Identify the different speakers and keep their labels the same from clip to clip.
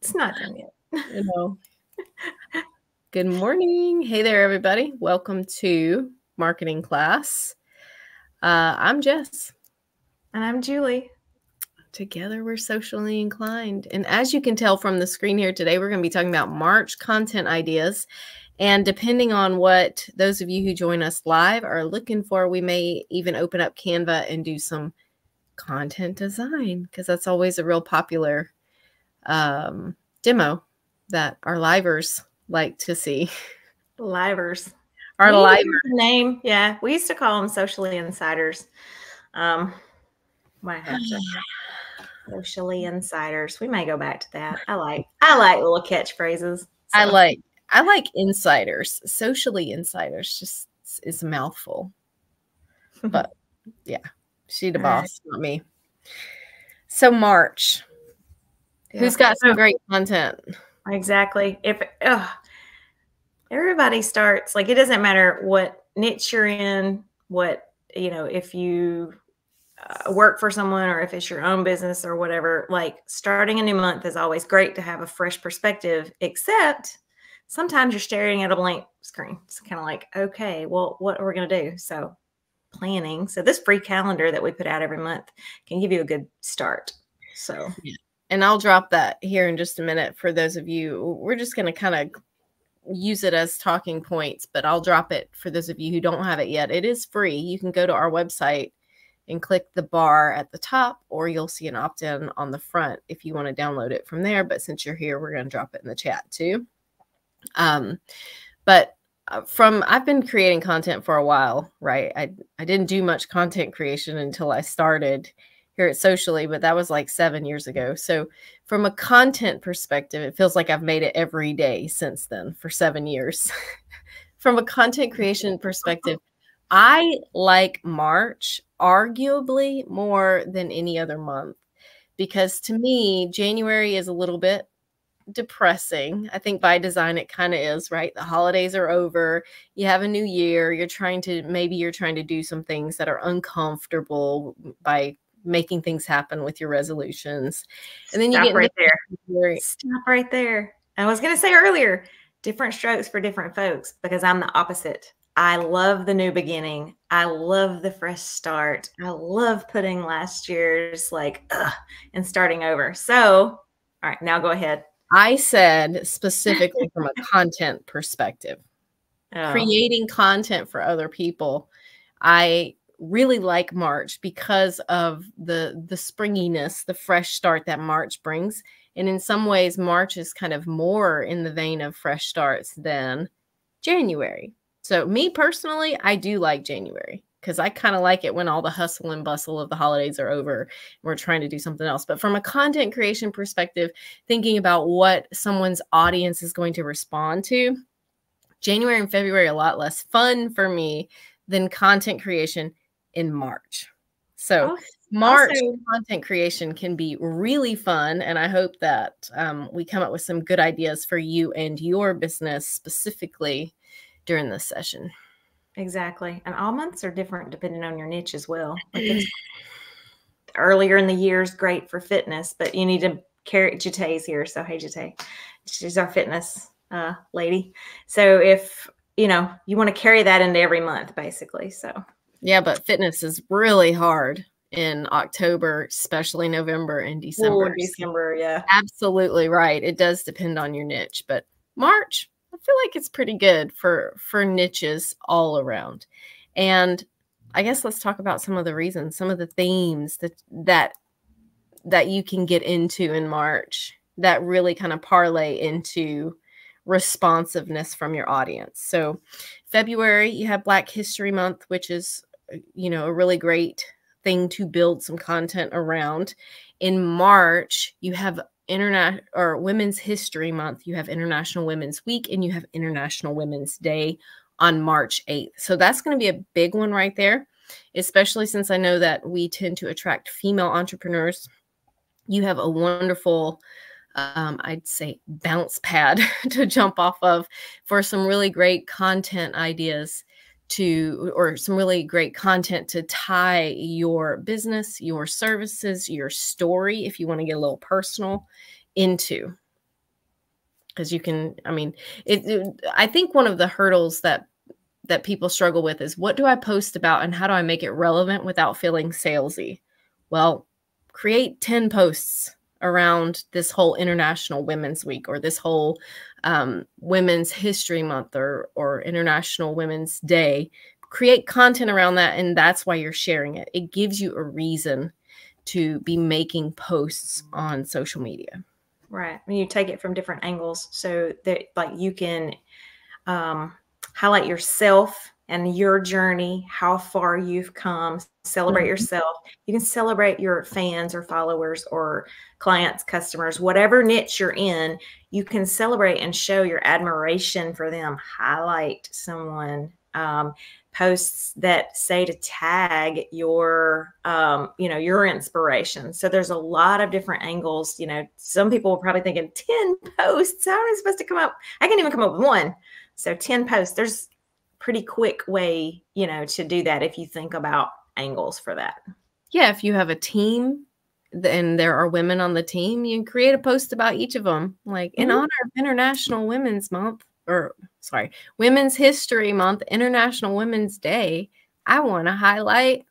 Speaker 1: It's not done yet.
Speaker 2: You know. Good morning. Hey there, everybody. Welcome to marketing class. I'm Jess.
Speaker 1: And I'm Julie.
Speaker 2: Together, we're socially inclined. And as you can tell from the screen here today, we're going to be talking about March content ideas. And depending on what those of you who join us live are looking for, we may even open up Canva and do some content design, because that's always a real popular demo that our livers like to see.
Speaker 1: Livers.
Speaker 2: Our livers.
Speaker 1: Name. Yeah. We used to call them socially insiders. Might have to. Socially insiders. We may go back to that. I like little catchphrases. So.
Speaker 2: I like insiders. Socially insiders just is a mouthful. But yeah, she the boss, not me. So March. Yeah. Who's got some great content?
Speaker 1: Exactly. If everybody starts, like, it doesn't matter what niche you're in, if you work for someone or if it's your own business or whatever, like, starting a new month is always great to have a fresh perspective, except sometimes you're staring at a blank screen. It's kind of like, okay, well, what are we going to do? So planning. So this free calendar that we put out every month can give you a good start. So,
Speaker 2: yeah. And I'll drop that here in just a minute for those of you. We're just going to kind of use it as talking points, but I'll drop it for those of you who don't have it yet. It is free. You can go to our website and click the bar at the top, or you'll see an opt-in on the front if you want to download it from there. But since you're here, we're going to drop it in the chat too. I've been creating content for a while, right? I didn't do much content creation until I started here at Socially, but that was like 7 years ago. So from a content perspective, it feels like I've made it every day since then for 7 years. From a content creation perspective, I like March arguably more than any other month, because to me, January is a little bit depressing. I think by design it kind of is, right? The holidays are over. You have a new year. You're trying to do some things that are uncomfortable by making things happen with your resolutions. And then you get
Speaker 1: right there. Stop right there. I was going to say earlier, different strokes for different folks, because I'm the opposite. I love the new beginning. I love the fresh start. I love putting last year's and starting over. So, all right, now go ahead.
Speaker 2: I said specifically from a content perspective, creating content for other people. I really like March because of the springiness, the fresh start that March brings. And in some ways, March is kind of more in the vein of fresh starts than January. So me personally, I do like January, because I kind of like it when all the hustle and bustle of the holidays are over and we're trying to do something else. But from a content creation perspective, thinking about what someone's audience is going to respond to, January and February are a lot less fun for me than content creation in March. So March content creation can be really fun. And I hope that we come up with some good ideas for you and your business specifically during this session.
Speaker 1: Exactly. And all months are different depending on your niche as well. Like, it's earlier in the year is great for fitness, but you need to carry Jatay's here. So, hey, Jatay, she's our fitness lady. So if, you want to carry that into every month, basically. So,
Speaker 2: yeah, but fitness is really hard in October, especially November and December.
Speaker 1: Oh, December, yeah.
Speaker 2: Absolutely right. It does depend on your niche, but March, I feel like it's pretty good for niches all around. And I guess let's talk about some of the reasons, some of the themes that you can get into in March that really kind of parlay into responsiveness from your audience. So February, you have Black History Month, which is, a really great thing to build some content around. In March, you have Women's History Month, you have International Women's Week, and you have International Women's Day on March 8th. So that's going to be a big one right there, especially since I know that we tend to attract female entrepreneurs. You have a wonderful, I'd say, bounce pad to jump off of for some really great content ideas or some really great content to tie your business, your services, your story, if you want to get a little personal, into. Because you can, I mean, I think one of the hurdles that people struggle with is, what do I post about and how do I make it relevant without feeling salesy? Well, create 10 posts around this whole International Women's Week, or this whole Women's History Month, or International Women's Day. Create content around that, and that's why you're sharing it. It gives you a reason to be making posts on social media.
Speaker 1: Right. And you take it from different angles so that, like, you can highlight yourself and your journey, how far you've come, celebrate yourself. You can celebrate your fans or followers or clients, customers, whatever niche you're in. You can celebrate and show your admiration for them, highlight someone, posts that say to tag your, your inspiration. So there's a lot of different angles. Some people will probably thinking 10 posts. How am I supposed to come up? I can't even come up with one. So 10 posts, there's pretty quick way, to do that if you think about angles for that.
Speaker 2: Yeah, if you have a team and there are women on the team, you can create a post about each of them, like in honor of International Women's Month, Women's History Month, International Women's Day. I want to highlight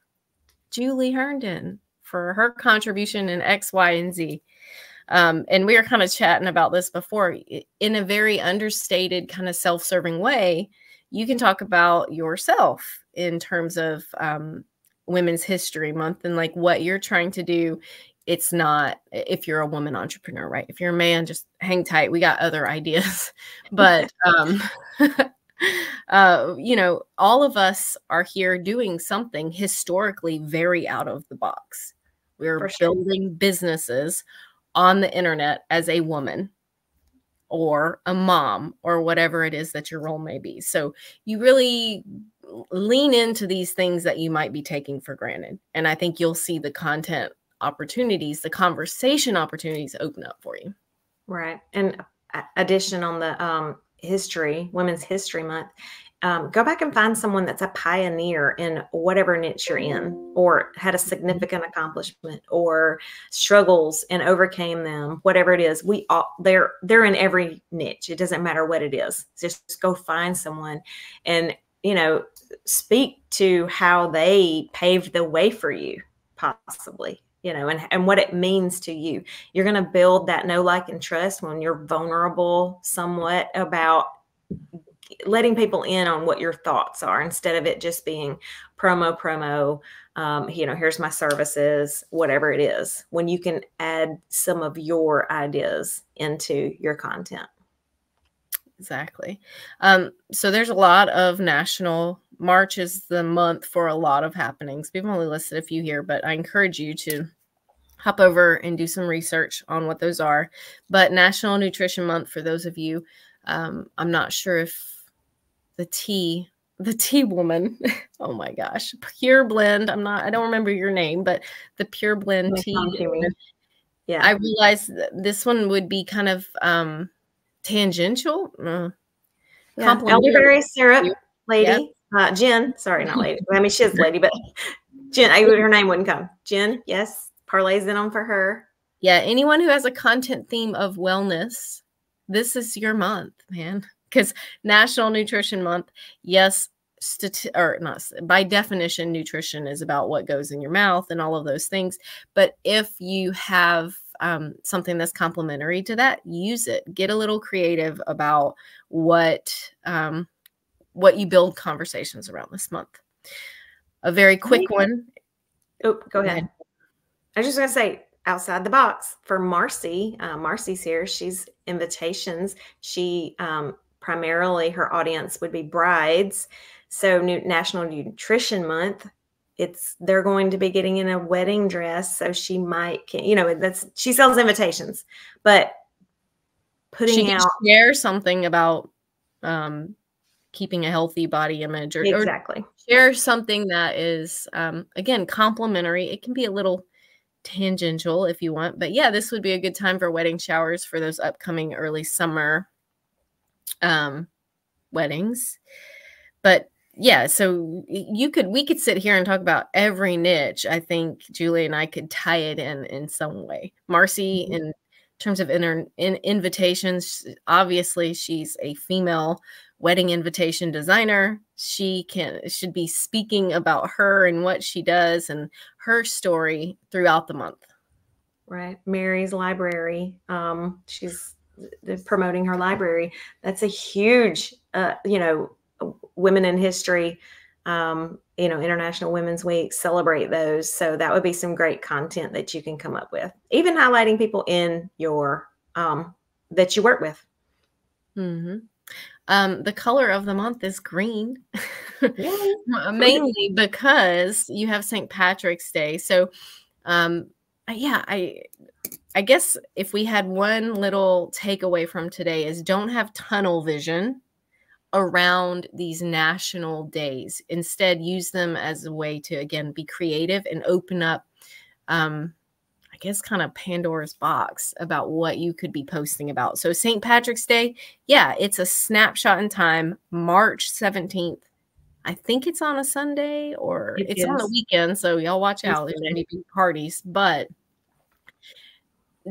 Speaker 2: Julie Herndon for her contribution in X, Y, and Z. And we were kind of chatting about this before. In a very understated, kind of self-serving way, you can talk about yourself in terms of Women's History Month and like what you're trying to do. It's not, if you're a woman entrepreneur, right? If you're a man, just hang tight. We got other ideas. But, all of us are here doing something historically very out of the box. We're building businesses on the internet as a woman or a mom or whatever it is that your role may be. So you really lean into these things that you might be taking for granted. And I think you'll see the content opportunities, the conversation opportunities open up for you.
Speaker 1: Right. And addition on the Women's History Month, go back and find someone that's a pioneer in whatever niche you're in, or had a significant accomplishment or struggles and overcame them, whatever it is. They're in every niche. It doesn't matter what it is. Just go find someone and, speak to how they paved the way for you, possibly, and what it means to you. You're going to build that know, like, and trust when you're vulnerable somewhat about letting people in on what your thoughts are, instead of it just being promo, here's my services, whatever it is, when you can add some of your ideas into your content.
Speaker 2: Exactly. So there's a lot of March is the month for a lot of happenings. We've only listed a few here, but I encourage you to hop over and do some research on what those are. But National Nutrition Month, for those of you, I'm not sure if the tea woman, oh my gosh, Pure Blend. I don't remember your name, but the Pure Blend tea. Yeah. I realized that this one would be kind of tangential.
Speaker 1: Elderberry syrup, lady. Yep. Jen, sorry, not lady. I mean, she is lady, but Jen, her name wouldn't come. Jen, yes, parlays in on for her.
Speaker 2: Yeah, anyone who has a content theme of wellness, this is your month, man. Because National Nutrition Month, yes, by definition, nutrition is about what goes in your mouth and all of those things. But if you have something that's complementary to that, use it. Get a little creative about what you build conversations around this month. A very quick one.
Speaker 1: Oh, go ahead. I was just going to say, outside the box for Marcy. Marcy's here. She's invitations. She primarily, her audience would be brides. So National Nutrition Month, they're going to be getting in a wedding dress. So she might, she sells invitations, but putting out,
Speaker 2: share something about keeping a healthy body image, or share something that is, again, complimentary. It can be a little tangential if you want, but yeah, this would be a good time for wedding showers for those upcoming early summer weddings. But yeah, so we could sit here and talk about every niche. I think Julie and I could tie it in some way. Marcy, in terms of invitations, obviously she's a female wedding invitation designer. She should be speaking about her and what she does and her story throughout the month.
Speaker 1: Right. Mary's library. She's promoting her library. That's a huge, women in history, International Women's Week, celebrate those. So that would be some great content that you can come up with, even highlighting people in your, that you work with.
Speaker 2: The color of the month is green, mainly because you have St. Patrick's Day. So, yeah, I guess if we had one little takeaway from today is don't have tunnel vision around these national days. Instead, use them as a way to, again, be creative and open up, I guess, kind of Pandora's box about what you could be posting about. So St. Patrick's Day, yeah, it's a snapshot in time, March 17th. I think it's on a Sunday or it's on the weekend. So y'all watch out. There's going to be parties, but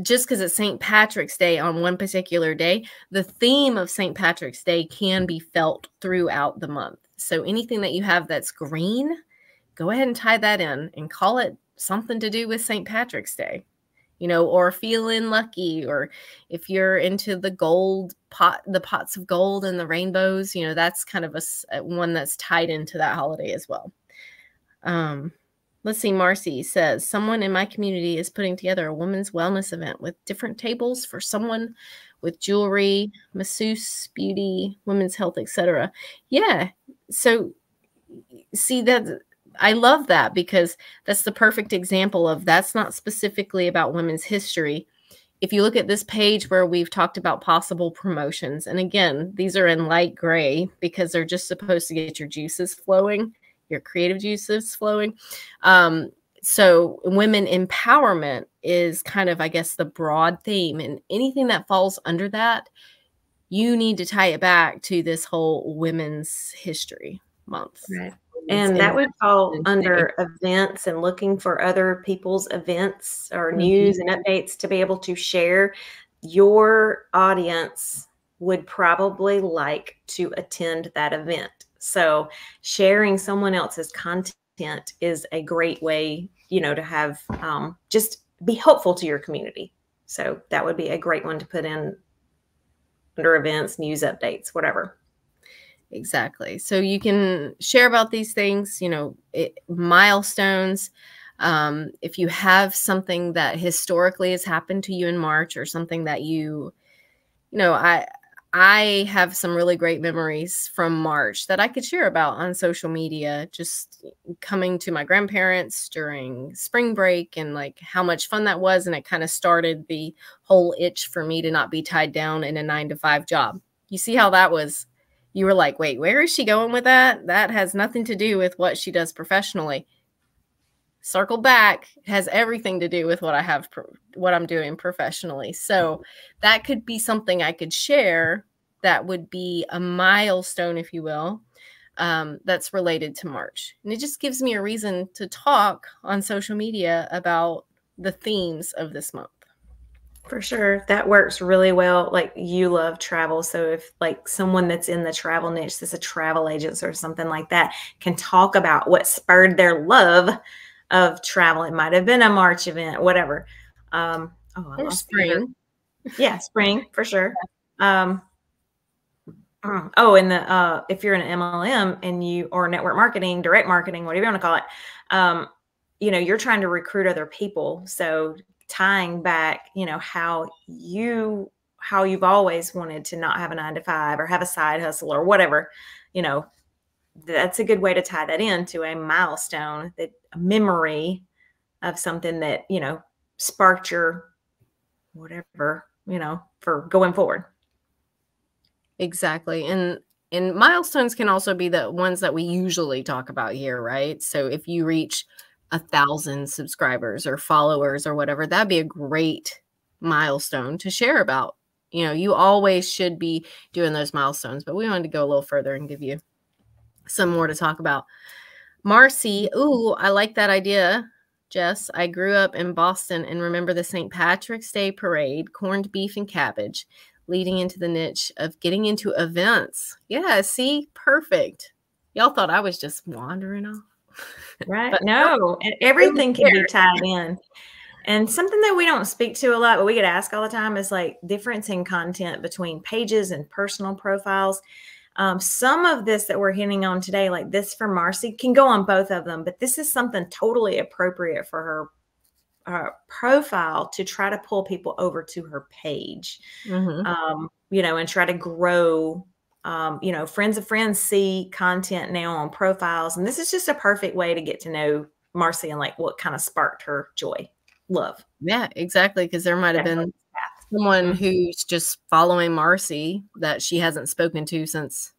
Speaker 2: just because it's St. Patrick's Day on one particular day, the theme of St. Patrick's Day can be felt throughout the month. So anything that you have that's green, go ahead and tie that in and call it something to do with St. Patrick's Day, or feeling lucky, or if you're into the pots of gold and the rainbows, that's kind of a one that's tied into that holiday as well. Let's see. Marcy says, someone in my community is putting together a women's wellness event with different tables for someone with jewelry, masseuse, beauty, women's health, etc. Yeah. So see that. I love that because that's the perfect example of that's not specifically about women's history. If you look at this page where we've talked about possible promotions, and again, these are in light gray because they're just supposed to get your juices flowing, your creative juices flowing. So women empowerment is kind of, I guess, the broad theme, and anything that falls under that, you need to tie it back to this whole Women's History Month.
Speaker 1: Right. And that would fall under events and looking for other people's events or news and updates to be able to share. Your audience would probably like to attend that event. So sharing someone else's content is a great way, to have just be helpful to your community. So that would be a great one to put in under events, news updates, whatever.
Speaker 2: Exactly. So you can share about these things, milestones. If you have something that historically has happened to you in March, or something that I have some really great memories from March that I could share about on social media, just coming to my grandparents during spring break and like how much fun that was. And it kind of started the whole itch for me to not be tied down in a 9-to-5 job. You see how that was? You were like, wait, where is she going with that? That has nothing to do with what she does professionally. Circle back. It has everything to do with what I'm doing professionally. So that could be something I could share that would be a milestone, if you will, that's related to March. And it just gives me a reason to talk on social media about the themes of this month.
Speaker 1: For sure. That works really well. Like, you love travel. So if like someone that's in the travel niche, that's a travel agent or something like that, can talk about what spurred their love of travel. It might have been a March event, whatever.
Speaker 2: Or spring.
Speaker 1: Yeah, spring for sure. And if you're in an MLM and or network marketing, direct marketing, whatever you want to call it, you're trying to recruit other people. So tying back, how you've always wanted to not have a 9-to-5 or have a side hustle or whatever, that's a good way to tie that into a milestone, that a memory of something that, sparked your whatever, for going forward.
Speaker 2: Exactly. And milestones can also be the ones that we usually talk about here, right? So if you reach 1,000 subscribers or followers or whatever, that'd be a great milestone to share about. You always should be doing those milestones, but we wanted to go a little further and give you some more to talk about. Marcy, ooh, I like that idea, Jess. I grew up in Boston and remember the St. Patrick's Day parade, corned beef and cabbage, leading into the niche of getting into events. Yeah, see, perfect. Y'all thought I was just wandering off.
Speaker 1: Right? No, and everything can be tied in. And something that we don't speak to a lot, but we get asked all the time is like difference in content between pages and personal profiles. Some of this that we're hitting on today, like this for Marcy, can go on both of them, but this is something totally appropriate for her profile to try to pull people over to her page, you know, and try to grow. You know, friends of friends see content now on profiles, and this is just a perfect way to get to know Marcy and like what kind of sparked her joy, love.
Speaker 2: Yeah, exactly. Because there might have been someone who's just following Marcy that she hasn't spoken to since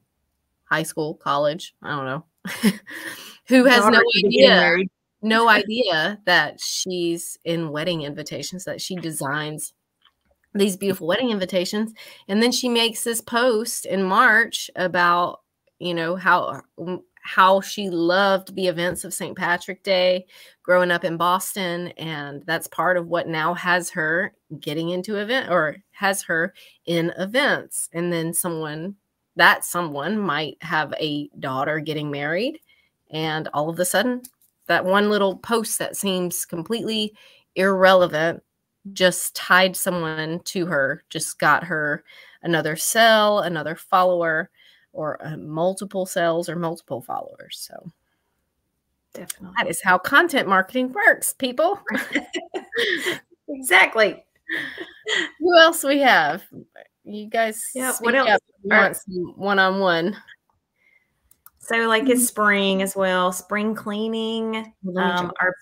Speaker 2: high school, college, I don't know, who has no idea that she's in wedding invitations, that she designs these beautiful wedding invitations. And then she makes this post in March about, you know, how she loved the events of St. Patrick's Day growing up in Boston. And that's part of what now has her getting into event, or has her in events. And then someone might have a daughter getting married. And all of a sudden, that one little post that seems completely irrelevant just tied someone to her, just got her another sell, another follower, or multiple sales or multiple followers. So
Speaker 1: definitely,
Speaker 2: that is how content marketing works, people.
Speaker 1: Exactly.
Speaker 2: Who else we have? You guys,
Speaker 1: what else?
Speaker 2: Want some one-on-one?
Speaker 1: So like it's spring as well, spring cleaning, our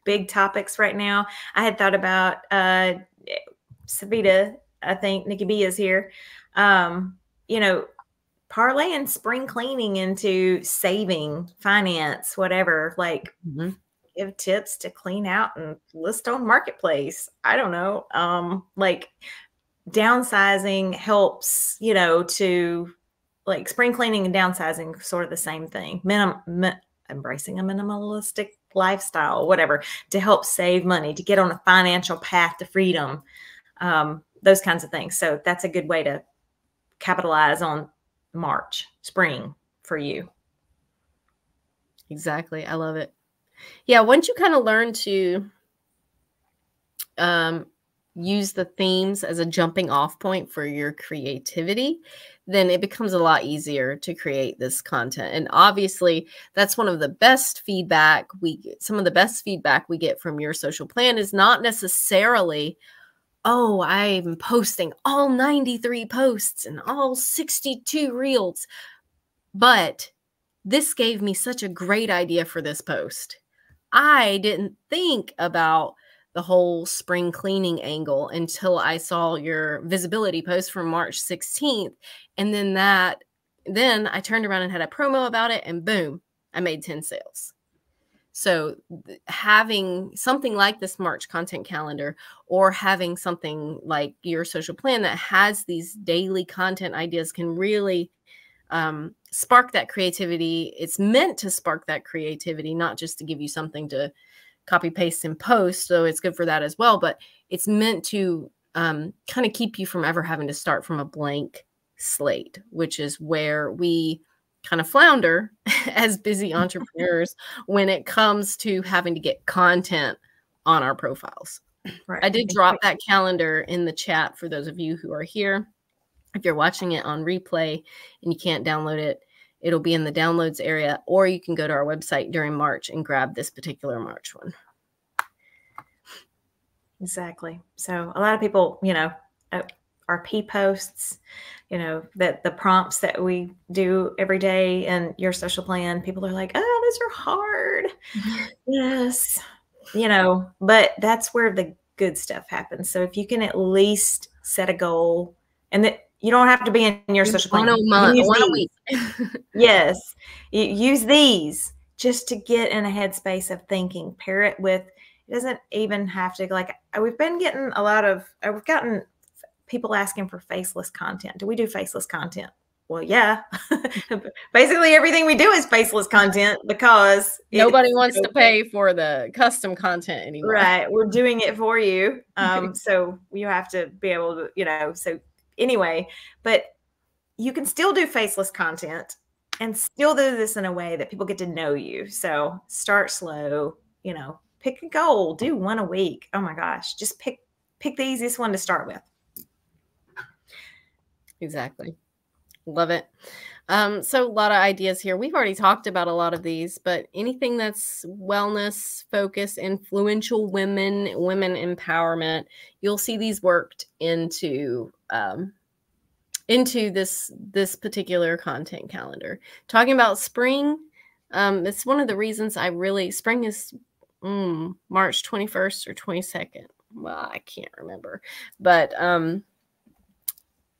Speaker 1: big topics right now. I had thought about Savita, I think Nikki B is here. You know, parlaying spring cleaning into saving, finance, whatever, like give tips to clean out and list on Marketplace. I don't know. Like downsizing helps, you know, to like spring cleaning and downsizing, sort of the same thing. Embracing a minimalistic lifestyle, whatever, to help save money, to get on a financial path to freedom, those kinds of things. So that's a good way to capitalize on spring for you.
Speaker 2: Exactly. I love it. Yeah. Once you kind of learn to use the themes as a jumping off point for your creativity, then it becomes a lot easier to create this content. And obviously that's one of the best feedback we get. Some of the best feedback we get from your social plan is not necessarily, oh, I'm posting all 93 posts and all 62 reels, but this gave me such a great idea for this post. I didn't think about the whole spring cleaning angle until I saw your visibility post from March 16th. And then I turned around and had a promo about it, and boom, I made 10 sales. So having something like this March content calendar, or having something like your social plan that has these daily content ideas, can really spark that creativity. It's meant to spark that creativity, not just to give you something to copy paste and post. So it's good for that as well, but it's meant to kind of keep you from ever having to start from a blank slate, which is where we kind of flounder as busy entrepreneurs when it comes to having to get content on our profiles. Right. I did drop that calendar in the chat for those of you who are here. If you're watching it on replay and you can't download it, it'll be in the downloads area, or you can go to our website during March and grab this particular March one.
Speaker 1: Exactly. So a lot of people, you know, our P posts, you know, that the prompts that we do every day and your social plan, people are like, oh, those are hard. Yes. You know, but that's where the good stuff happens. So if you can at least set a goal, and that you don't have to be in your social plan.
Speaker 2: One a week.
Speaker 1: Yes. You use these just to get in a headspace of thinking. Pair it with, it doesn't even have to, like, we've been getting we've gotten people asking for faceless content. Do we do faceless content? well, yeah, basically everything we do is faceless content because
Speaker 2: nobody wants to pay for the custom content anymore.
Speaker 1: Right. We're doing it for you. So you have to be able to, you know, so anyway, but you can still do faceless content and still do this in a way that people get to know you. So start slow, you know, pick a goal, do one a week. Oh my gosh, just pick the easiest one to start with.
Speaker 2: Exactly. Love it. So a lot of ideas here. We've already talked about a lot of these, but anything that's wellness focused, influential women empowerment, you'll see these worked into this particular content calendar. Talking about spring, it's one of the reasons spring is March 21st or 22nd. Well, I can't remember, but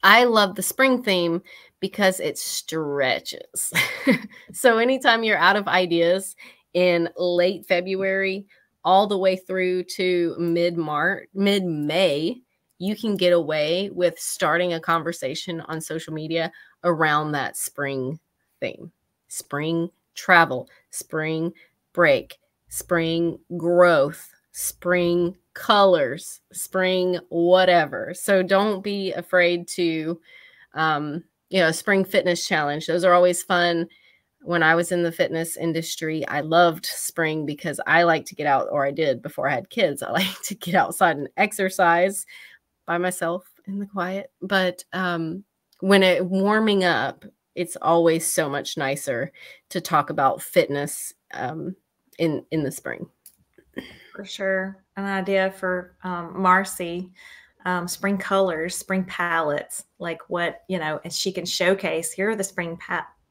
Speaker 2: I love the spring theme because it stretches. So anytime you're out of ideas in late February, all the way through to mid-May, you can get away with starting a conversation on social media around that spring theme. Spring travel, spring break, spring growth, spring colors, spring whatever. So don't be afraid to, spring fitness challenge. Those are always fun. When I was in the fitness industry, I loved spring because I like to get out, or I did before I had kids. I like to get outside and exercise by myself in the quiet. But when it warming up, it's always so much nicer to talk about fitness in the spring.
Speaker 1: For sure. An idea for Marcy, spring colors, spring palettes, like what, you know, and she can showcase, here are the spring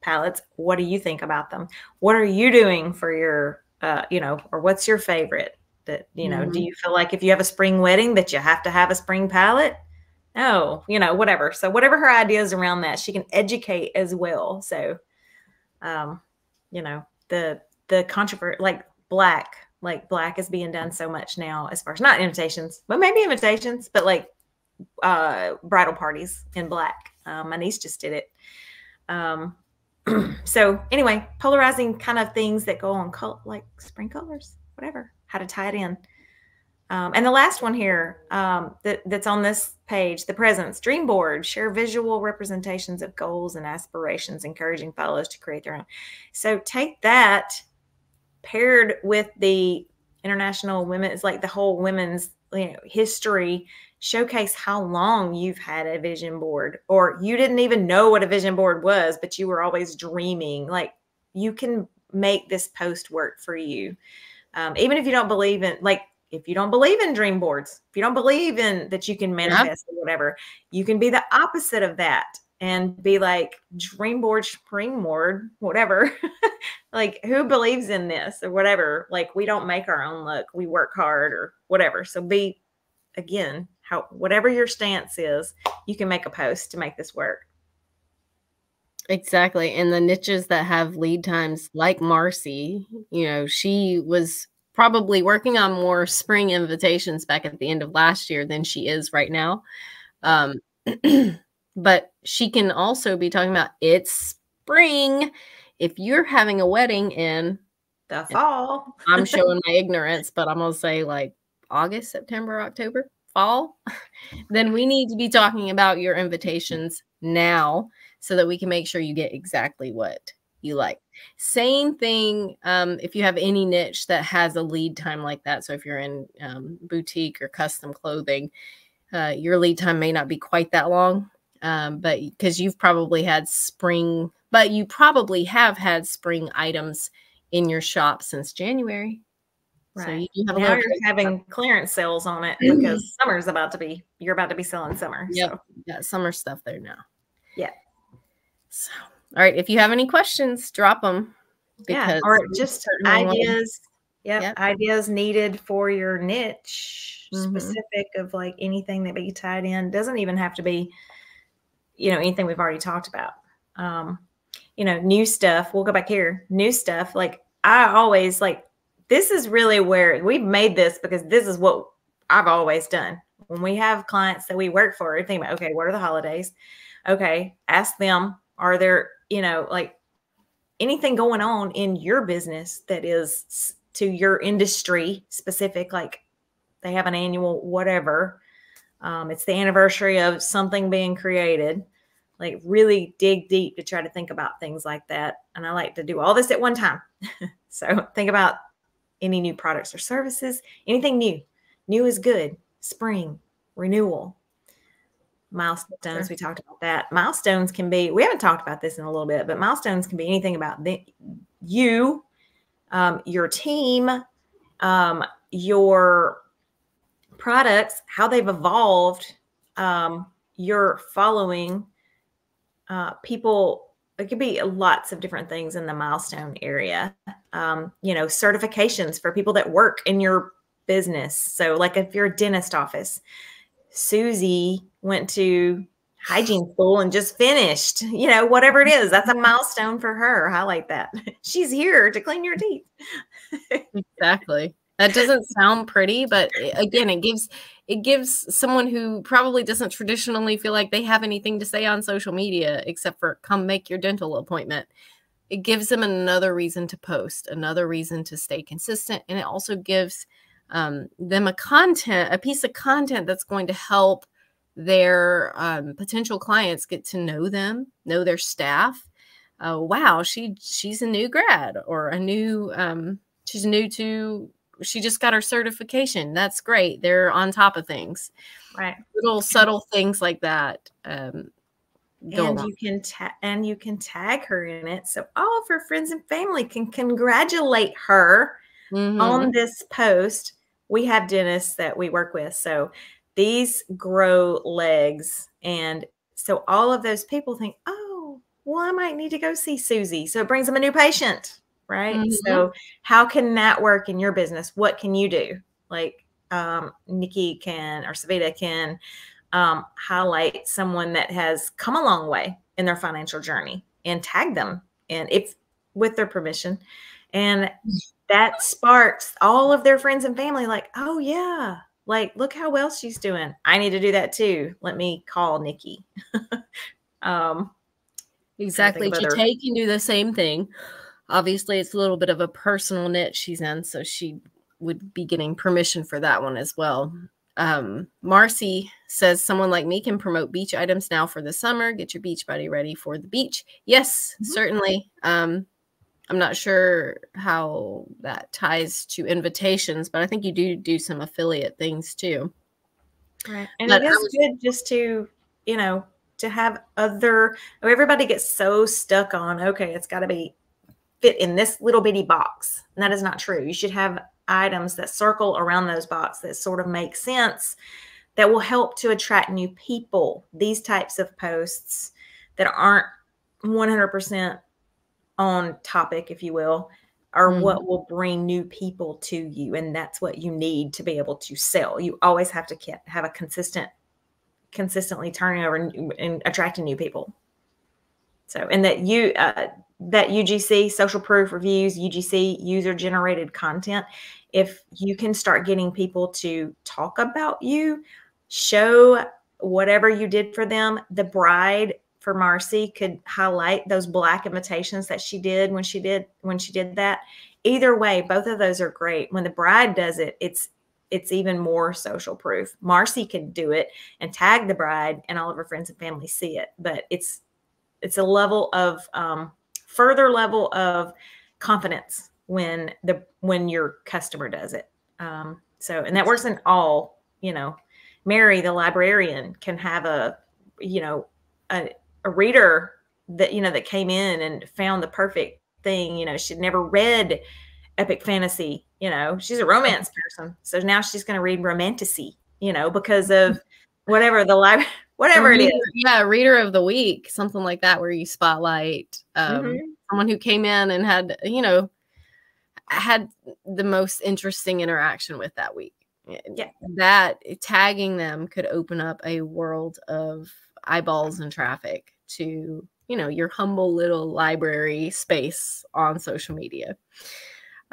Speaker 1: palettes. What do you think about them? What are you doing for your, or what's your favorite? That, you know, do you feel like if you have a spring wedding that you have to have a spring palette? No, you know, whatever. So whatever her ideas around that, she can educate as well. So, the controversy, like black is being done so much now as far as not invitations, but maybe invitations, but like bridal parties in black. My niece just did it. So anyway, polarizing kind of things that go on like spring colors, whatever, how to tie it in. And the last one here that's on this page, the presents, dream board, share visual representations of goals and aspirations, encouraging fellows to create their own. So take that paired with the International Women's, like the whole women's history, showcase how long you've had a vision board, or you didn't even know what a vision board was, but you were always dreaming. Like, you can make this post work for you. Even if you don't believe in, like, if you don't believe in dream boards, if you don't believe in that you can manifest or whatever, you can be the opposite of that and be like, dream board, spring board, whatever. Like, who believes in this or whatever? Like, we don't make our own luck. We work hard or whatever. So be, again, whatever your stance is, you can make a post to make this work.
Speaker 2: Exactly. And the niches that have lead times, like Marcy, you know, she was probably working on more spring invitations back at the end of last year than she is right now. But she can also be talking about it's spring. If you're having a wedding in
Speaker 1: the fall,
Speaker 2: I'm showing my ignorance, but I'm going to say like August, September, October, fall, then we need to be talking about your invitations now so that we can make sure you get exactly what you like. Same thing if you have any niche that has a lead time like that. So if you're in boutique or custom clothing, your lead time may not be quite that long, but because you've probably had spring, but you probably have had spring items in your shop since January.
Speaker 1: Right. So you have now you're having clearance sales on it because summer's you're about to be selling summer.
Speaker 2: Yep.
Speaker 1: So
Speaker 2: got summer stuff there now.
Speaker 1: Yeah.
Speaker 2: So, all right. If you have any questions, drop them.
Speaker 1: Because or just ideas. Yep. Ideas needed for your niche, specific of like anything that be tied in. Doesn't even have to be, anything we've already talked about. New stuff. We'll go back here. New stuff. Like, I always like, this is really where we've made this, because this is what I've always done. When we have clients that we work for, we think about, okay, what are the holidays? Okay, ask them, Are there, like anything going on in your business that is to your industry specific, like they have an annual whatever, it's the anniversary of something being created. Like really dig deep to try to think about things like that. And I like to do all this at one time. So think about any new products or services, anything new. New is good. Spring, renewal, milestones. We talked about that. Milestones can be, we haven't talked about this in a little bit, but milestones can be anything about you, your team, your products, how they've evolved, your following, people. It could be lots of different things in the milestone area. Certifications for people that work in your business. So like if you're a dentist office, Susie went to hygiene school and just finished, whatever it is, that's a milestone for her. Highlight that. She's here to clean your teeth.
Speaker 2: Exactly. That doesn't sound pretty, but again, it gives someone who probably doesn't traditionally feel like they have anything to say on social media except for come make your dental appointment. It gives them another reason to post, another reason to stay consistent. And it also gives them a piece of content that's going to help their potential clients get to know them, know their staff. Wow, she's a new grad, or she's new to, she just got her certification. That's great. They're on top of things.
Speaker 1: Right.
Speaker 2: Little subtle things like that.
Speaker 1: And you can tag her in it. So all of her friends and family can congratulate her on this post. We have dentists that we work with. So these grow legs. And so all of those people think, oh, well, I might need to go see Susie. So it brings them a new patient. Right. So how can that work in your business? What can you do? Like Nikki can, or Savita can highlight someone that has come a long way in their financial journey and tag them, and if with their permission. And that sparks all of their friends and family like, oh yeah, like look how well she's doing. I need to do that too. Let me call Nikki.
Speaker 2: Exactly. Jate can do the same thing. Obviously, it's a little bit of a personal niche she's in, so she would be getting permission for that one as well. Marcy says, someone like me can promote beach items now for the summer. Get your beach buddy ready for the beach. Yes, certainly. I'm not sure how that ties to invitations, but I think you do some affiliate things too.
Speaker 1: Right. And it is good just to, to have everybody gets so stuck on, okay, it's got to be fit in this little bitty box. And that is not true. You should have items that circle around those boxes that sort of make sense, that will help to attract new people. These types of posts that aren't 100% on topic, if you will, are what will bring new people to you. And that's what you need to be able to sell. You always have to have a consistently turning over and attracting new people. So, and that UGC, social proof reviews, UGC, user generated content, if you can start getting people to talk about you, show whatever you did for them. The bride for Marcy could highlight those Black invitations that she did when she did that. Either way, both of those are great. When the bride does it, it's even more social proof. Marcy could do it and tag the bride, and all of her friends and family see it. But it's a level of further level of confidence when your customer does it. And that works in all. Mary, the librarian, can have a reader that came in and found the perfect thing. She'd never read epic fantasy. She's a romance person, so now she's going to read romantasy. Because of whatever whatever it is.
Speaker 2: Yeah, reader of the week, something like that, where you spotlight someone who came in and had the most interesting interaction with that week. Yeah, that tagging them could open up a world of eyeballs and traffic to your humble little library space on social media.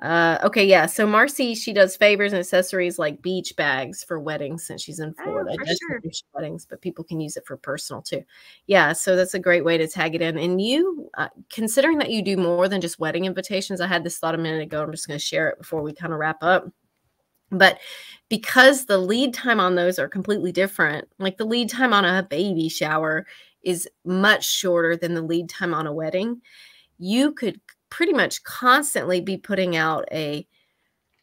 Speaker 2: Okay, yeah. So Marcy, she does favors and accessories like beach bags for weddings since she's in Florida.
Speaker 1: for
Speaker 2: Just
Speaker 1: sure.
Speaker 2: beach weddings, but people can use it for personal too. Yeah, so that's a great way to tag it in. And you, considering that you do more than just wedding invitations, I had this thought a minute ago. I'm just going to share it before we kind of wrap up. But because the lead time on those are completely different, like the lead time on a baby shower is much shorter than the lead time on a wedding, you could pretty much constantly be putting out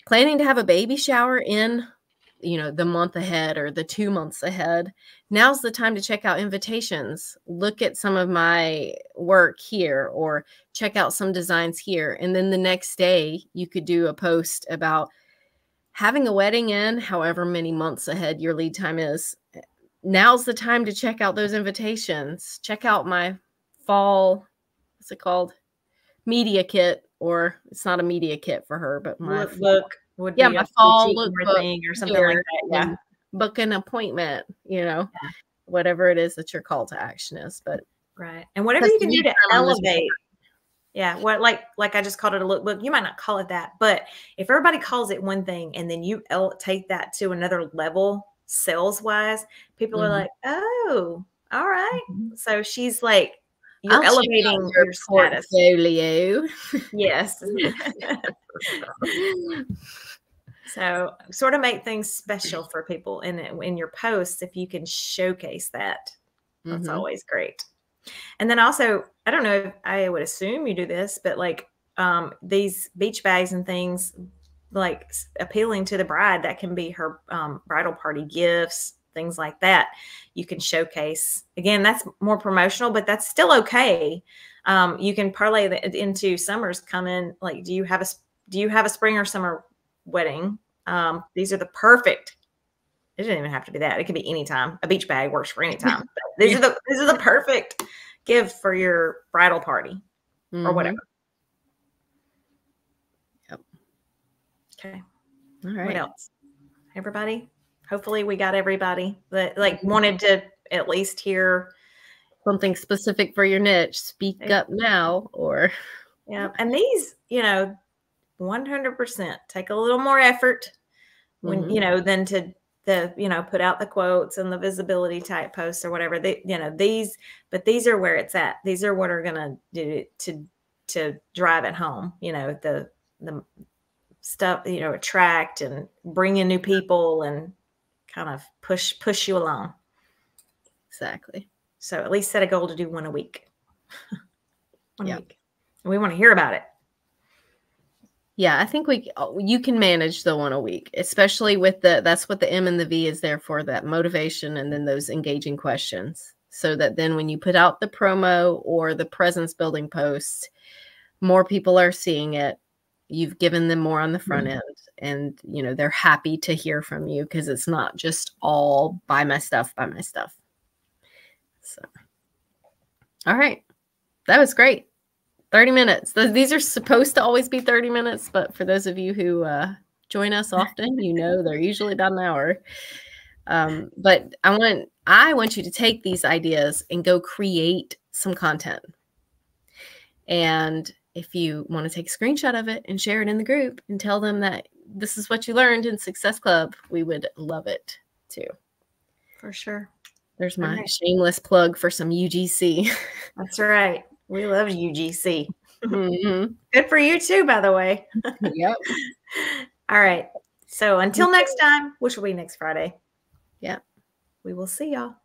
Speaker 2: planning to have a baby shower in, the month ahead or the 2 months ahead. Now's the time to check out invitations. Look at some of my work here or check out some designs here. And then the next day you could do a post about having a wedding in however many months ahead your lead time is. Now's the time to check out those invitations. Check out my fall, what's it called? Media kit, or it's not a media kit for her, but my
Speaker 1: lookbook would be
Speaker 2: my fall lookbook
Speaker 1: thing or something like that. Yeah.
Speaker 2: Book an appointment, whatever it is that your call to action is. But
Speaker 1: right. And whatever you can do to elevate. Yeah. What like I just called it a lookbook. You might not call it that, but if everybody calls it one thing and then you take that to another level sales wise, people are like, oh, all right. So she's like, you're elevating your status.
Speaker 2: Portfolio.
Speaker 1: Yes. So sort of make things special for people in your posts. If you can showcase that, that's always great. And then also, I don't know, I would assume you do this, but like these beach bags and things like appealing to the bride, that can be her bridal party gifts, things like that. You can showcase. Again, that's more promotional, but that's still okay. You can parlay that into summer's coming. Like, do you have a spring or summer wedding? These are the perfect. It doesn't even have to be that. It could be anytime. A beach bag works for any time. These are the perfect gift for your bridal party or whatever.
Speaker 2: Yep.
Speaker 1: Okay.
Speaker 2: All right.
Speaker 1: What else? Everybody? Hopefully we got everybody that wanted to at least hear
Speaker 2: something specific for your niche. Speak up now, or
Speaker 1: and these, 100% take a little more effort when than to put out the quotes and the visibility type posts or whatever. These are where it's at. These are what are gonna do it to drive it home. The stuff, attract and bring in new people and kind of push you along.
Speaker 2: Exactly.
Speaker 1: So at least set a goal to do one a week. One week. We want to hear about it.
Speaker 2: Yeah, I think you can manage the one a week, especially with that's what the M and the V is there for, that motivation and then those engaging questions. So that then when you put out the promo or the presence building post, more people are seeing it. You've given them more on the front end, and they're happy to hear from you because it's not just all buy my stuff. So, all right, that was great. 30 minutes. These are supposed to always be 30 minutes, but for those of you who join us often, they're usually about an hour. But I want you to take these ideas and go create some content. And if you want to take a screenshot of it and share it in the group and tell them that this is what you learned in Success Club, we would love it too.
Speaker 1: For sure.
Speaker 2: There's my shameless plug for some UGC.
Speaker 1: That's right. We love UGC. Good for you too, by the way.
Speaker 2: Yep.
Speaker 1: All right. So until next time, which will be next Friday.
Speaker 2: Yep.
Speaker 1: We will see y'all.